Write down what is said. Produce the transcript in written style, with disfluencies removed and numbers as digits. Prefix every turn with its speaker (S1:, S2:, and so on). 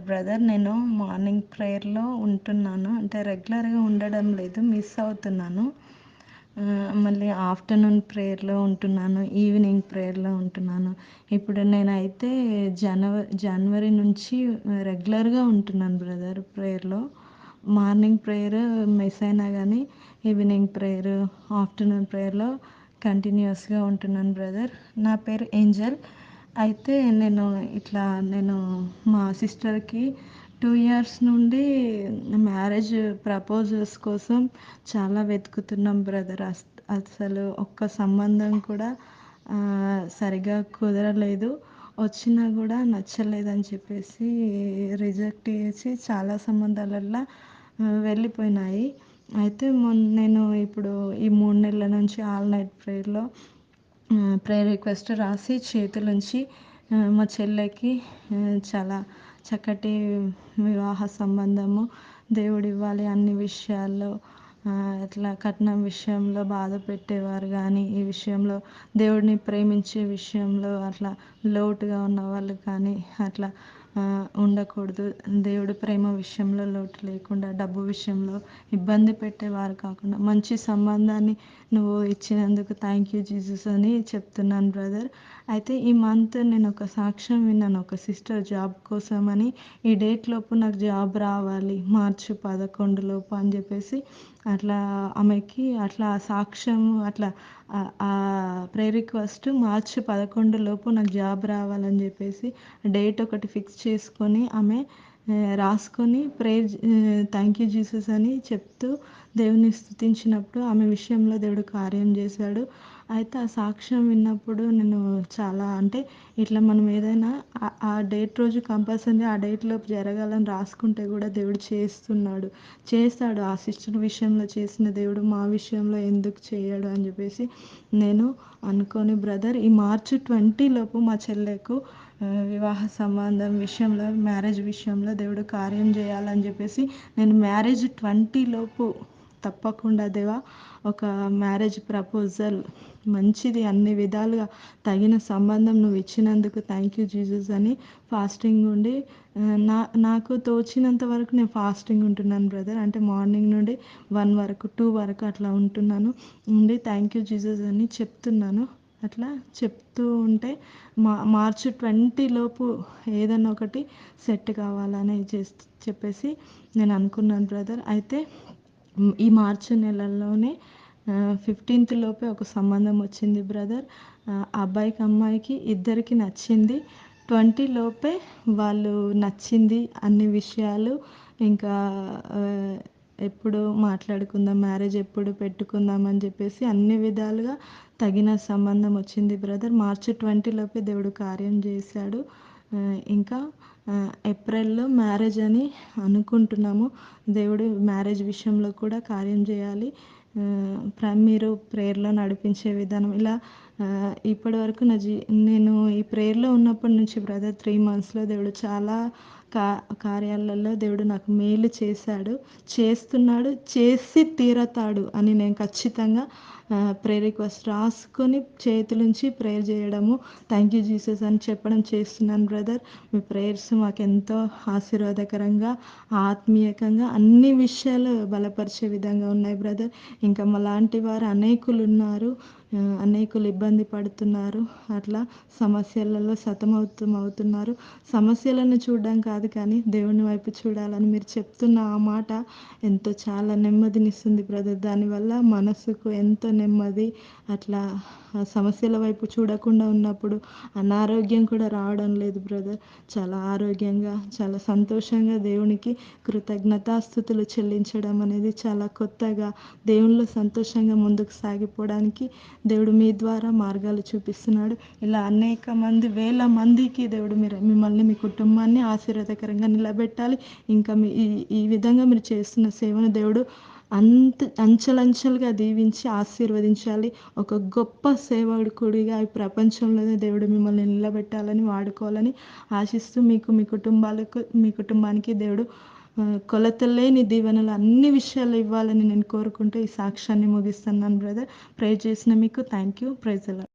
S1: Brother, నేను morning ప్రేయర్లో ఉంటున్నాను. అంటే రెగ్యులర్గా ఉండడం లేదు, మిస్ అవుతున్నాను. మళ్ళీ ఆఫ్టర్నూన్ ప్రేయర్లో ఉంటున్నాను, ఈవినింగ్ ప్రేయర్లో ఉంటున్నాను. ఇప్పుడు నేనైతే జనవరి నుంచి రెగ్యులర్గా ఉంటున్నాను బ్రదర్ ప్రేయర్లో. మార్నింగ్ ప్రేయర్ మిస్ అయినా కానీ ఈవినింగ్ ప్రేయర్, ఆఫ్టర్నూన్ ప్రేయర్లో కంటిన్యూస్గా ఉంటున్నాను బ్రదర్. నా పేరు ఏంజల్. అయితే నేను మా సిస్టర్కి 2 years నుండి మ్యారేజ్ ప్రపోజల్స్ కోసం చాలా వెతుకుతున్నాం బ్రదర్. అసలు ఒక్క సంబంధం కూడా సరిగా కుదరలేదు. వచ్చినా కూడా నచ్చలేదని చెప్పేసి రిజెక్ట్ చేసి చాలా సంబంధాలల్లో వెళ్ళిపోయినాయి. అయితే నేను ఇప్పుడు ఈ 3 నెలల నుంచి ఆల్ నైట్ ప్రేయర్లో ప్రేయర్ రిక్వెస్ట్ రాసి చేతులుంచి మా చెల్లెకి చాలా చక్కటి వివాహ సంబంధము దేవుడు ఇవ్వాలి. అన్ని విషయాల్లో ఇట్లా కట్నం విషయంలో బాధ పెట్టేవారు కానీ, ఈ విషయంలో దేవుడిని ప్రేమించే విషయంలో అట్లా లోటుగా ఉన్న వాళ్ళు కానీ అట్లా ఉండకూడదు. దేవుడు ప్రేమ విషయంలో లోటు లేకుండా, డబ్బు విషయంలో ఇబ్బంది పెట్టేవారు కాకుండా మంచి సంబంధాన్ని నువ్వు ఇచ్చినందుకు థ్యాంక్ యూ జీసస్ అని చెప్తున్నాను బ్రదర్. అయితే ఈ మంత్ నేను ఒక సాక్ష్యం విన్నాను, ఒక సిస్టర్ జాబ్ కోసమని. ఈ డేట్ లోపు నాకు జాబ్ రావాలి, మార్చి 11 లోపు అని చెప్పేసి అట్లా ఆమెకి అట్లా సాక్ష్యం అట్లా ఆ ప్రేయర్ రిక్వెస్ట్ మార్చి 11 లోపు నాకు జాబ్ రావాలని చెప్పేసి డేట్ ఒకటి ఫిక్స్ చేసుకొని ఆమె రాసుకొని ప్రేయర్ థ్యాంక్ యూ జీసస్ అని చెప్తూ దేవుని స్తుతించినప్పుడు ఆమె విషయంలో దేవుడు కార్యం చేశాడు. అయితే ఆ సాక్ష్యం విన్నప్పుడు నేను చాలా అంటే ఇట్లా మనం ఏదైనా ఆ డేట్ రోజు కంపల్సరీ ఆ డేట్లోపు జరగాలని రాసుకుంటే కూడా దేవుడు చేస్తాడు. ఆ సిస్టర్ విషయంలో చేసిన దేవుడు మా విషయంలో ఎందుకు చేయడు అని చెప్పేసి నేను అనుకోని బ్రదర్, ఈ మార్చి 20 లోపు మా చెల్లెకు వివాహ సంబంధం విషయంలో, మ్యారేజ్ విషయంలో దేవుడు కార్యం చేయాలని చెప్పేసి నేను మ్యారేజ్ 20 లోపు తప్పకుండా దేవా ఒక మ్యారేజ్ ప్రపోజల్ మంచిది, అన్ని విధాలుగా తగిన సంబంధం నువ్వు ఇచ్చినందుకు థ్యాంక్ యూ జీసస్ అని ఫాస్టింగ్ ఉండి నాకు తోచినంత వరకు నేను ఫాస్టింగ్ ఉంటున్నాను బ్రదర్. అంటే మార్నింగ్ నుండి 1 వరకు 2 వరకు అట్లా ఉంటున్నాను. థ్యాంక్ యూ జీసస్ అని చెప్తున్నాను. అట్లా చెప్తూ ఉంటే మార్చి 20 లోపు ఏదన్నా ఒకటి సెట్ కావాలని చెప్పేసి నేను అనుకున్నాను బ్రదర్. అయితే ఈ మార్చి నెలలోనే 15th లోపే ఒక సంబంధం వచ్చింది బ్రదర్. అబ్బాయికి అమ్మాయికి ఇద్దరికి నచ్చింది. 20 లోపే వాళ్ళు నచ్చింది అన్ని విషయాలు. ఇంకా ఎప్పుడు మాట్లాడుకుందాం, మ్యారేజ్ ఎప్పుడు పెట్టుకుందాం అని చెప్పేసి అన్ని విధాలుగా తగిన సంబంధం వచ్చింది బ్రదర్. మార్చి 20 లోపే దేవుడు కార్యం చేశాడు. ఇంకా ఏప్రిల్లో మ్యారేజ్ అని అనుకుంటున్నాము. దేవుడు మ్యారేజ్ విషయంలో కూడా కార్యం చేయాలి. మీరు ప్రేయర్లో నడిపించే విధానం ఇలా ఇప్పటివరకు నేను ఈ ప్రేయర్లో ఉన్నప్పటి నుంచి బ్రదర్ 3 monthsలో దేవుడు చాలా కార్యాలలో దేవుడు నాకు మేలు చేస్తున్నాడు, చేసి తీరతాడు అని నేను ఖచ్చితంగా ప్రేయర్ రిక్వెస్ట్ రాసుకొని చేతులుంచి ప్రేయర్ చేయడము, థ్యాంక్ యూ జీసస్ అని చెప్పడం చేస్తున్నాను బ్రదర్. మీ ప్రేయర్స్ మాకెంతో ఆశీర్వాదకరంగా, ఆత్మీయకంగా అన్ని విషయాలు బలపరిచే విధంగా ఉన్నాయి బ్రదర్. ఇంకా మాలాంటి వారు అనేకులు ఉన్నారు, అనేకులు ఇబ్బంది పడుతున్నారు, అట్లా సమస్యలలో అవుతున్నారు. సమస్యలను చూడడం కాదు కానీ దేవుని వైపు చూడాలని మీరు చెప్తున్న ఆ మాట చాలా నెమ్మదినిస్తుంది బ్రదర్. దానివల్ల మనసుకు ఎంతో నెమ్మది. అట్లా సమస్యల వైపు చూడకుండా ఉన్నప్పుడు అనారోగ్యం కూడా రావడం లేదు బ్రదర్. చాలా ఆరోగ్యంగా, చాలా సంతోషంగా దేవునికి కృతజ్ఞతాస్తుతులు చెల్లించడం అనేది చాలా కొత్తగా, దేవునిలో సంతోషంగా ముందుకు సాగిపోవడానికి దేవుడు మీ ద్వారా మార్గాలు చూపిస్తున్నాడు. ఇలా అనేక మంది, వేల మందికి దేవుడు మిమ్మల్ని, మీ కుటుంబాన్ని ఆశీర్వాదకరంగా నిలబెట్టాలి. ఇంకా ఈ విధంగా మీరు చేస్తున్న సేవను దేవుడు అంచెలంచెలుగా దీవించి ఆశీర్వదించాలి. ఒక గొప్ప సేవకుడిగా ఈ ప్రపంచంలోనే దేవుడు మిమ్మల్ని నిలబెట్టాలని, వాడుకోవాలని ఆశిస్తూ మీ కుటుంబానికి దేవుడు కొలతలేని దీవెనలు అన్ని విషయాలు ఇవ్వాలని నేను కోరుకుంటూ ఈ సాక్ష్యాన్ని ముగిస్తున్నాను బ్రదర్. ప్రే చేసిన మీకు thank you. Praise the lord.